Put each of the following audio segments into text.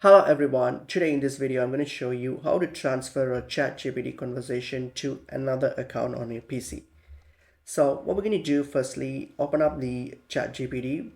Hello everyone, today in this video I'm going to show you how to transfer a ChatGPT conversation to another account on your PC. So what we're going to do, firstly, open up the ChatGPT,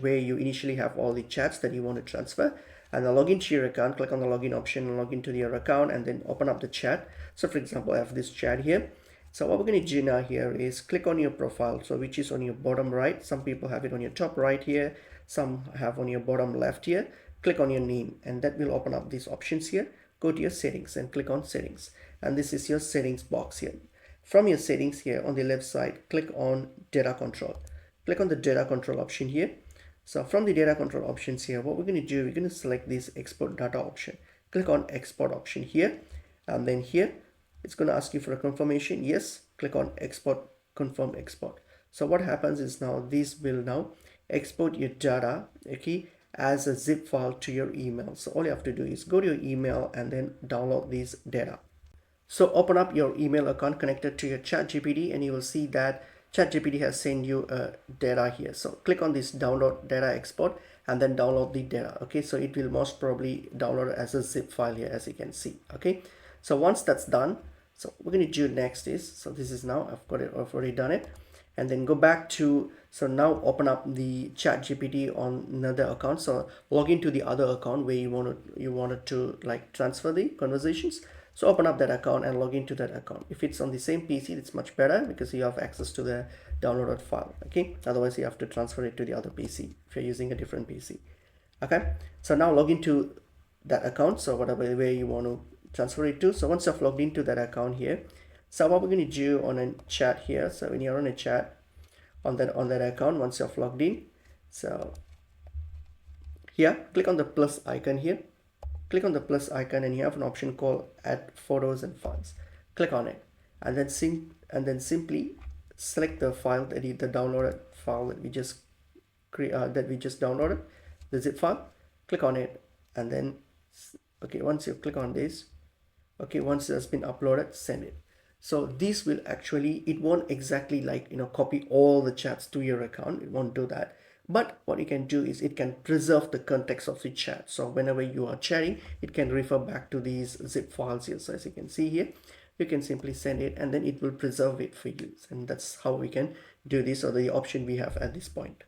where you initially have all the chats that you want to transfer, and then log into your account. Click on the login option and log into your account, and then open up the chat. So for example, I have this chat here. So what we're going to do now here is click on your profile, so which is on your bottom right. Some people have it on your top right here, some have on your bottom left here. Click on your name, and that will open up these options here. Go to your settings and click on settings, and this is your settings box here. From your settings here on the left side, click on data control. Click on the data control option here. So from the data control options here, what we're going to do, we're going to select this export data option. Click on export option here, and then here it's going to ask you for a confirmation. Yes, click on export, confirm export. So what happens is now this will now export your data, okay, as a zip file to your email. So all you have to do is go to your email and then download this data. So open up your email account connected to your ChatGPT, and you will see that ChatGPT has sent you a data here. So click on this download data export and then download the data. Okay, so it will most probably download as a zip file here, as you can see. Okay, so once that's done, so what we're going to do next is, so this is now I've already done it, and then go back to, so now open up the ChatGPT on another account. So log into the other account where you wanted to like transfer the conversations. So open up that account and log into that account. If it's on the same PC, it's much better because you have access to the downloaded file. Okay, otherwise you have to transfer it to the other PC if you're using a different PC. Okay, so now log into that account, so whatever way you want to transfer it to. So once you've logged into that account here, so what we're going to do on a chat here, so when you're on a chat on that account, once you've logged in, so here click on the plus icon here. Click on the plus icon and you have an option called add photos and files. Click on it, and then simply select the file, the downloaded file that we just downloaded, the zip file. Click on it, and then okay, once you click on this, okay, once it has been uploaded, send it. So this will actually, it won't exactly like copy all the chats to your account, it won't do that. But what you can do is it can preserve the context of the chat. So whenever you are chatting, it can refer back to these zip files here. So as you can see here, you can simply send it and then it will preserve it for you. And that's how we can do this, or the option we have at this point.